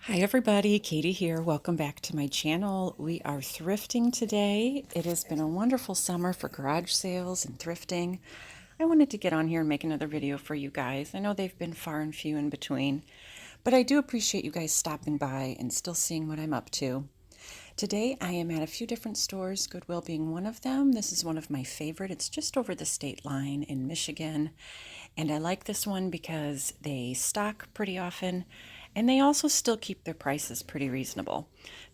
Hi everybody, Katie here. Welcome back to my channel. We are thrifting today. It has been a wonderful summer for garage sales and thrifting. I wanted to get on here and make another video for you guys. I know they've been far and few in between, but I do appreciate you guys stopping by and still seeing what I'm up to. Today I am at a few different stores, Goodwill being one of them. This is one of my favorite. It's just over the state line in Michigan. And I like this one because they stock pretty often and they also still keep their prices pretty reasonable.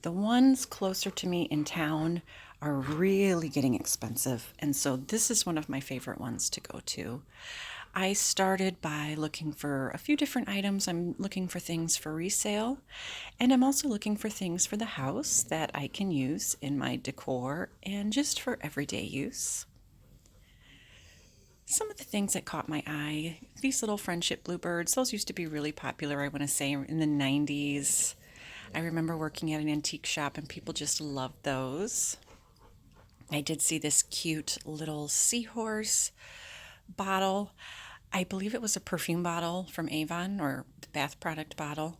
The ones closer to me in town are really getting expensive, and so this is one of my favorite ones to go to. I started by looking for a few different items. I'm looking for things for resale, and I'm also looking for things for the house that I can use in my decor and just for everyday use. Some of the things that caught my eye, these little friendship bluebirds, those used to be really popular, I want to say, in the 90s. I remember working at an antique shop and people just loved those. I did see this cute little seahorse bottle. I believe it was a perfume bottle from Avon or the bath product bottle.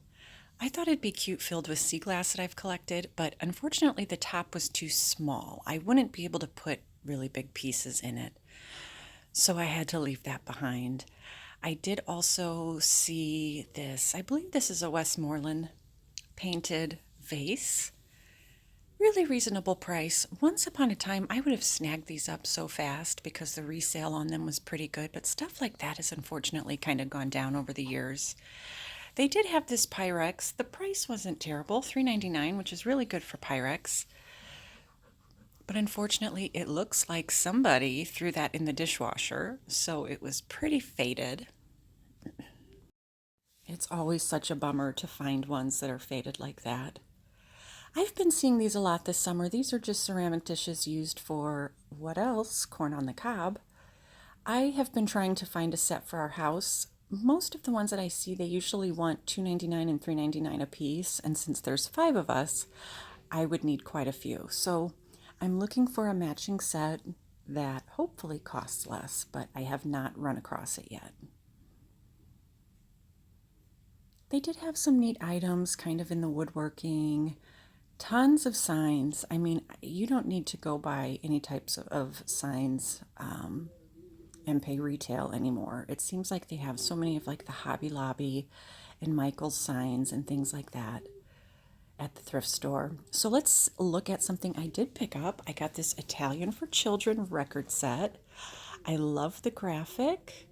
I thought it'd be cute filled with sea glass that I've collected, but unfortunately the top was too small. I wouldn't be able to put really big pieces in it. So I had to leave that behind. I did also see this. I believe this is a Westmoreland painted vase. Really reasonable price. Once upon a time, I would have snagged these up so fast because the resale on them was pretty good, but stuff like that has unfortunately kind of gone down over the years. They did have this Pyrex. The price wasn't terrible, $3.99, which is really good for Pyrex. But unfortunately, it looks like somebody threw that in the dishwasher, so it was pretty faded. It's always such a bummer to find ones that are faded like that. I've been seeing these a lot this summer. These are just ceramic dishes used for what else? Corn on the cob. I have been trying to find a set for our house. Most of the ones that I see, they usually want $2.99 and $3.99 a piece, and since there's 5 of us, I would need quite a few. So I'm looking for a matching set that hopefully costs less, but I have not run across it yet. They did have some neat items kind of in the woodworking, tons of signs. I mean, you don't need to go buy any types of signs and pay retail anymore. It seems like they have so many of like the Hobby Lobby and Michael's signs and things like that at the thrift store. So let's look at something I did pick up. I got this Italian for Children record set. I love the graphic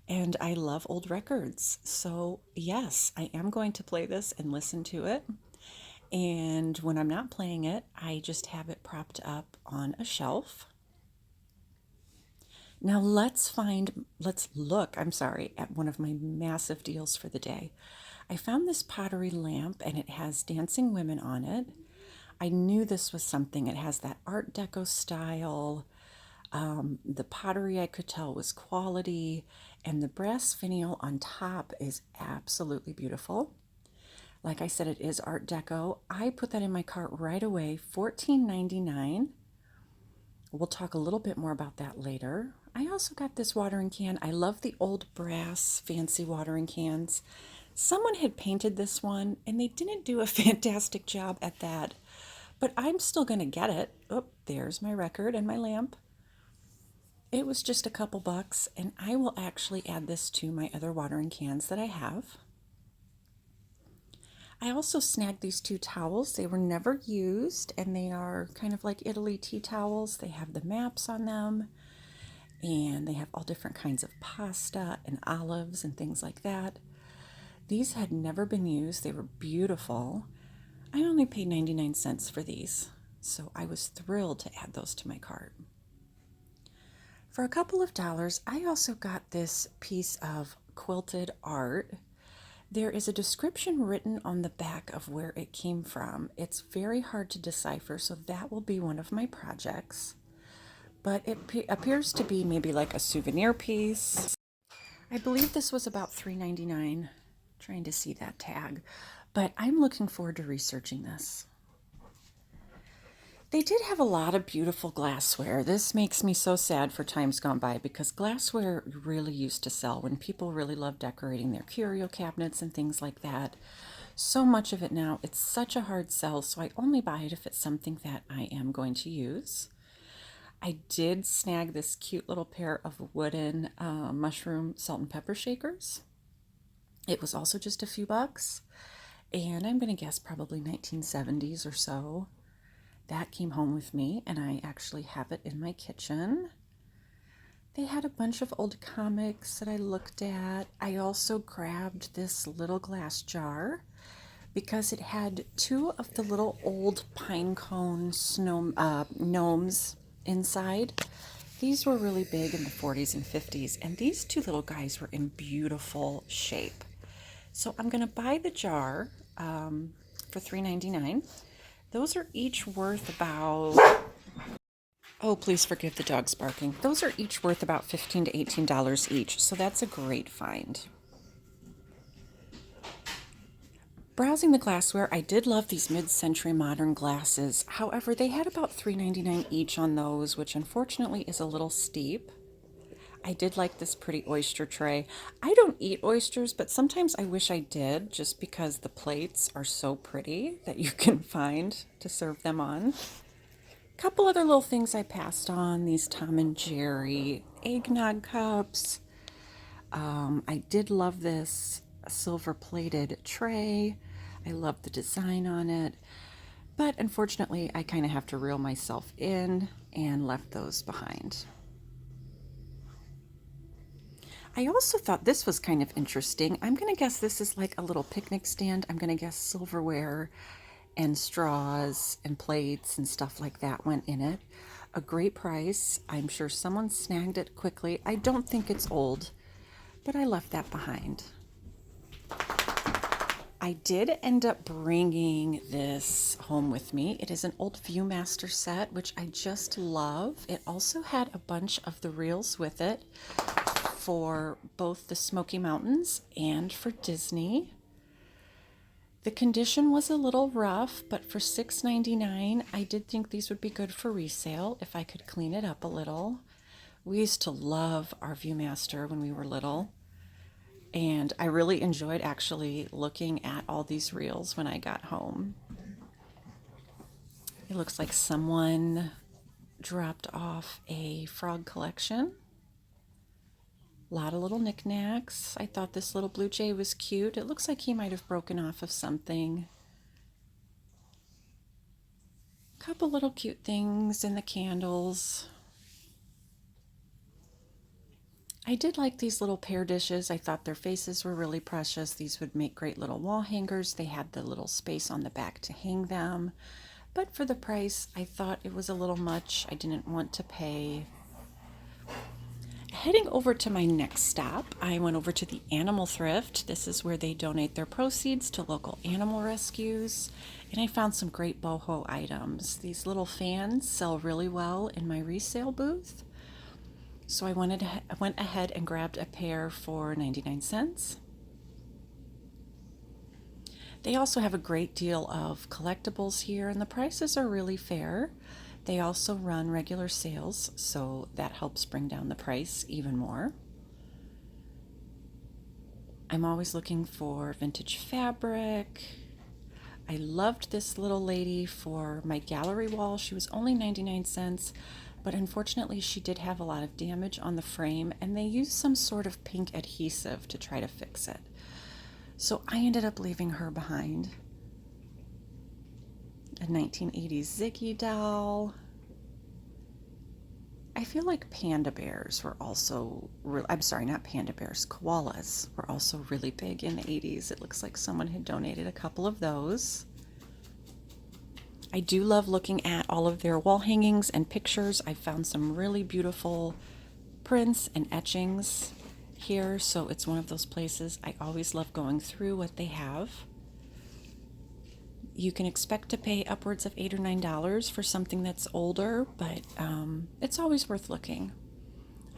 and I love old records. So yes, I am going to play this and listen to it. And when I'm not playing it, I just have it propped up on a shelf. Now let's look, at one of my massive deals for the day. I found this pottery lamp and it has dancing women on it. I knew this was something. It has that Art Deco style. The pottery I could tell was quality, and the brass finial on top is absolutely beautiful. Like I said, it is Art Deco. I put that in my cart right away, $14.99. We'll talk a little bit more about that later. I also got this watering can. I love the old brass fancy watering cans. Someone had painted this one and they didn't do a fantastic job at that, but I'm still going to get it. Oh, there's my record and my lamp. It was just a couple bucks, and I will actually add this to my other watering cans that I have. I also snagged these 2 towels. They were never used, and they are kind of like Italy tea towels. They have the maps on them, and they have all different kinds of pasta and olives and things like that. These had never been used. They were beautiful. I only paid 99 cents for these, so I was thrilled to add those to my cart. For a couple of dollars, I also got this piece of quilted art. There is a description written on the back of where it came from. It's very hard to decipher, so that will be one of my projects. But it appears to be maybe like a souvenir piece. I believe this was about $3.99. Trying to see that tag, but I'm looking forward to researching this. They did have a lot of beautiful glassware. This makes me so sad for times gone by because glassware really used to sell when people really loved decorating their curio cabinets and things like that. so much of it now. It's such a hard sell, so I only buy it if it's something that I am going to use. I did snag this cute little pair of wooden mushroom salt and pepper shakers. It was also just a few bucks, and I'm going to guess probably 1970s or so. That came home with me, and I actually have it in my kitchen. They had a bunch of old comics that I looked at. I also grabbed this little glass jar because it had two of the little old pine cone gnomes inside. These were really big in the 40s and 50s, and these two little guys were in beautiful shape. So I'm going to buy the jar for $3.99. Those are each worth about, oh, please forgive the dogs barking. Those are each worth about $15 to $18 each, so that's a great find. Browsing the glassware, I did love these mid-century modern glasses. However, they had about $3.99 each on those, which unfortunately is a little steep. I did like this pretty oyster tray. I don't eat oysters, but sometimes I wish I did, just because the plates are so pretty that you can find to serve them on. A couple other little things I passed on, these Tom and Jerry eggnog cups. I did love this silver-plated tray. I love the design on it, but unfortunately I kind of have to reel myself in and left those behind. I also thought this was kind of interesting. I'm going to guess this is like a little picnic stand. I'm going to guess silverware and straws and plates and stuff like that went in it. A great price. I'm sure someone snagged it quickly. I don't think it's old, but I left that behind. I did end up bringing this home with me. It is an old ViewMaster set, which I just love. It also had a bunch of the reels with it for both the Smoky Mountains and for Disney. The condition was a little rough, but for $6.99, I did think these would be good for resale if I could clean it up a little. We used to love our ViewMaster when we were little, and I really enjoyed actually looking at all these reels when I got home. It looks like someone dropped off a frog collection. A lot of little knickknacks. I thought this little blue jay was cute. It looks like he might have broken off of something. A couple little cute things in the candles. I did like these little Pear dishes. I thought their faces were really precious. These would make great little wall hangers. They had the little space on the back to hang them. But for the price, I thought it was a little much. I didn't want to pay. Heading over to my next stop, I went over to the Animal Thrift. This is where they donate their proceeds to local animal rescues. And I found some great boho items. These little fans sell really well in my resale booth. So I went ahead and grabbed a pair for 99 cents. They also have a great deal of collectibles here, and the prices are really fair. They also run regular sales, so that helps bring down the price even more. I'm always looking for vintage fabric. I loved this little lady for my gallery wall. She was only 99 cents, but unfortunately she did have a lot of damage on the frame, and they used some sort of pink adhesive to try to fix it. So I ended up leaving her behind. A 1980s Ziggy doll. I feel like panda bears were also, I'm sorry, not panda bears, koalas were also really big in the 80s. It looks like someone had donated a couple of those. I do love looking at all of their wall hangings and pictures. I found some really beautiful prints and etchings here, so it's one of those places I always love going through what they have. You can expect to pay upwards of $8 or $9 for something that's older, but it's always worth looking.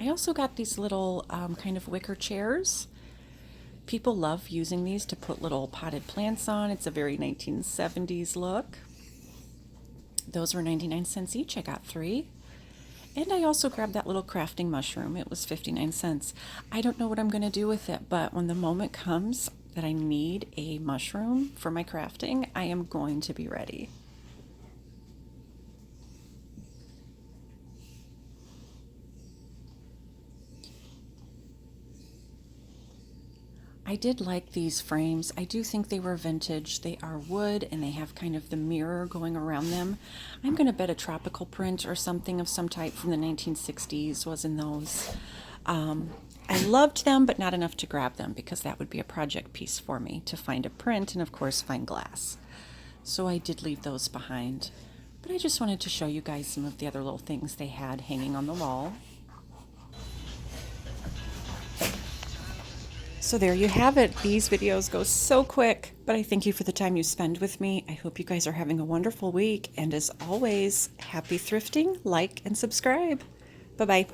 I also got these little kind of wicker chairs. People love using these to put little potted plants on. It's a very 1970s look. Those were 99 cents each. I got 3. And I also grabbed that little crafting mushroom. It was 59 cents. I don't know what I'm going to do with it, but when the moment comes, that I need a mushroom for my crafting, I am going to be ready. I did like these frames. I do think they were vintage. They are wood and they have kind of the mirror going around them. I'm going to bet a tropical print or something of some type from the 1960s was in those. I loved them, but not enough to grab them because that would be a project piece for me to find a print and, of course, find glass. So I did leave those behind. But I just wanted to show you guys some of the other little things they had hanging on the wall. So there you have it. These videos go so quick, but I thank you for the time you spend with me. I hope you guys are having a wonderful week. And as always, happy thrifting, like, and subscribe. Bye-bye.